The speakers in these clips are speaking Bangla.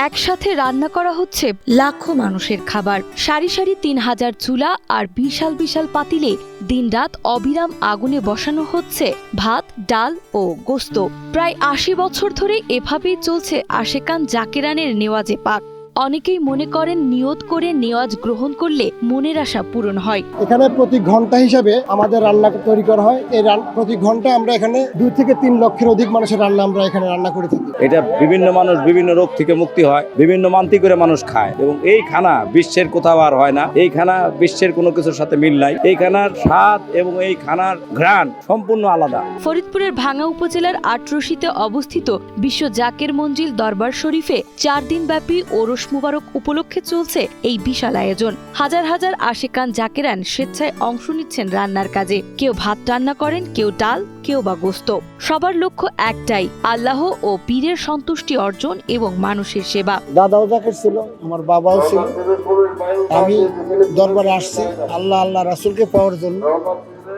একসাথে রান্না করা হচ্ছে লাখো মানুষের খাবার। সারি সারি ৩,০০০ চুলা আর বিশাল বিশাল পাতিলে দিনরাত অবিরাম আগুনে বসানো হচ্ছে ভাত, ডাল ও গোস্ত। প্রায় ৮০ বছর ধরে এভাবেই চলছে আশেকান জাকেরানের নেওয়াজে পাক। অনেকেই মনে করেন নিয়ত করে নেওয়াজ গ্রহণ করলে মনের আশা পূরণ হয়। এখানে প্রতি ঘন্টা হিসাবে আমাদের রান্না তৈরি করা হয়। এই প্রতি ঘন্টায় আমরা এখানে ২ থেকে ৩ লক্ষের অধিক মানুষের রান্না আমরা এখানে রান্না করে থাকি। এটা বিভিন্ন মানুষ বিভিন্ন রোগ থেকে মুক্তি হয়, বিভিন্ন মান্তি করে মানুষ খায় এবং এই খানা বিশ্বের কোথাও আর হয় না। এই খানা বিশ্বের কোনো কিছুর সাথে মিল নাই। এই খানার স্বাদ এবং এই খানার ঘ্রাণ সম্পূর্ণ আলাদা। ফরিদপুরের ভাঙ্গা উপজেলার আটরশিতে অবস্থিত বিশ্ব জাকের মঞ্জিল দরবার শরীফে ৪ দিনব্যাপী ওরস মুবারক উপলক্ষে চলছে এই বিশাল আয়োজন। হাজার হাজার আশেকান জাকেরান স্বেচ্ছায় অংশ নিচ্ছেন রান্নার কাজে। কেউ ভাত রান্না করেন, কেউ ডাল, কেউ বা গোস্ত। সবার লক্ষ্য একটাই, আল্লাহ ও পীরের সন্তুষ্টি অর্জন এবং মানুষের সেবা। দাদাও জাকের ছিল, আমার বাবাও ছিল। আমি দরবারে আসছি আল্লাহ রাসূলকে পাওয়ার জন্য।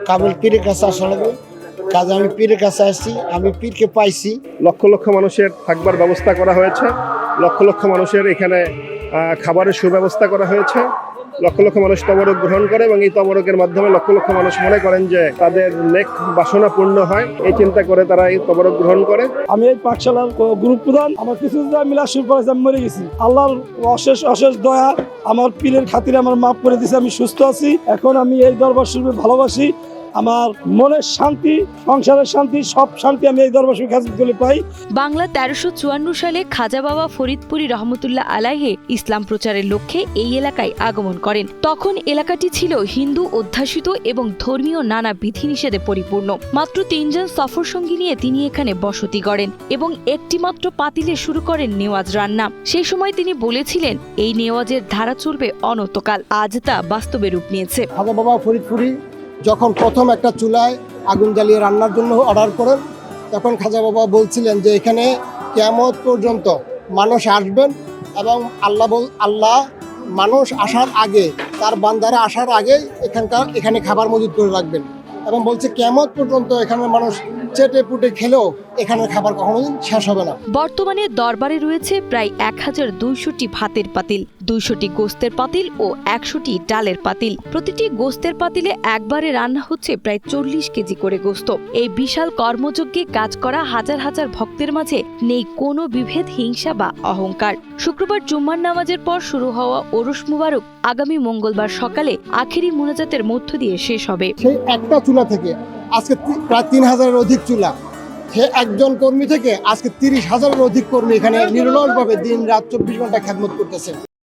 কাবুল পীরের কাছে আসা লাগবে, কাজে আমি পীরের কাছে আসছি, আমি পীরকে পাইছি। লক্ষ লক্ষ মানুষের থাকবার ব্যবস্থা করা হয়েছে, লক্ষ লক্ষ মানুষের এখানে খাবারের সুব্যবস্থা করা হয়েছে। লক্ষ লক্ষ মানুষ তবরক গ্রহণ করে এবং এই তবরকের মাধ্যমে লক্ষ লক্ষ মানুষ মনে করেন যে তাদের নেক বাসনা পূর্ণ হয়। এই চিন্তা করে তারা এই তবরক গ্রহণ করে। আমি এই পাঠশালার গ্রুপ প্রধান। আমার কিছু মিলার শুরু করেছে, আমি মরে গেছি। আল্লাহর অশেষ অশেষ দয়া, আমার পীরের খাতিরে আমার মাফ করে দিয়েছে। আমি সুস্থ আছি। এখন আমি এই দরবার শরীফে ভালোবাসি। আমার মনের শান্তি, সংসারের শান্তি, সব শান্তি আমি এই দরবার শরীফ খাজিদ গলে পাই। বাংলা ১৩৫৪ সালে খাজা বাবা ফরিদপুরি রহমতুল্লাহ আলাইহে ইসলাম প্রচারের লক্ষ্যে এই এলাকায় আগমন করেন। তখন এলাকাটি ছিল হিন্দু অধ্যাসিত এবং ধর্মীয় নানা বিধিনিষেধে পরিপূর্ণ। মাত্র ৩ জন সফরসঙ্গী নিয়ে তিনি এখানে বসতি গড়েন এবং একটি মাত্র পাতিলে শুরু করেন নেওয়াজ রান্না। সেই সময় তিনি বলেছিলেন এই নেওয়াজের ধারা চলবে অনন্তকাল। আজ তা বাস্তবে রূপ নিয়েছে। খাজা বাবা ফরিদপুরি যখন প্রথম একটা চুলায় আগুন জ্বালিয়ে রান্নার জন্য অর্ডার করেন, তখন খাজা বাবা বলছিলেন যে এখানে কিয়ামত পর্যন্ত মানুষ আসবেন এবং আল্লাহ মানুষ আসার আগে, তার বান্দারা আসার আগে এখানে খাবার মজুদ করে রাখবেন এবং বলছে কিয়ামত পর্যন্ত এখানে মানুষ চেটে পুটে খেলেও এখানের খাবার কখনোই শেষ হবে না। বর্তমানে দরবারে রয়েছে প্রায় ১,২০০টি ভাতের পাতিল, ২০০টি গোস্তের পাতিল ও ১০০টি ডালের পাতিল। প্রতিটি গোস্তের পাতিলে একবারে রান্না হচ্ছে প্রায় ৪০ কেজি করে গোস্ত। এই বিশাল কর্মযজ্ঞে কাজ করা হাজার হাজার ভক্তের মাঝে নেই কোনো বিভেদ, হিংসা বা অহংকার। শুক্রবার জুম্মার নামাজের পর শুরু হওয়া ওরস মুবারক আগামী মঙ্গলবার সকালে আখেরি মুনাজাতের মধ্য দিয়ে শেষ হবে। সেই একটা চুলা থেকে আজকে প্রায় ৩,০০০-এর অধিক চুলা, সে একজন কর্মী থেকে আজকে ৩০,০০০-এর অধিক কর্মী এখানে নিরলসভাবে দিন রাত ২৪ ঘন্টা খেদমত করতেছে।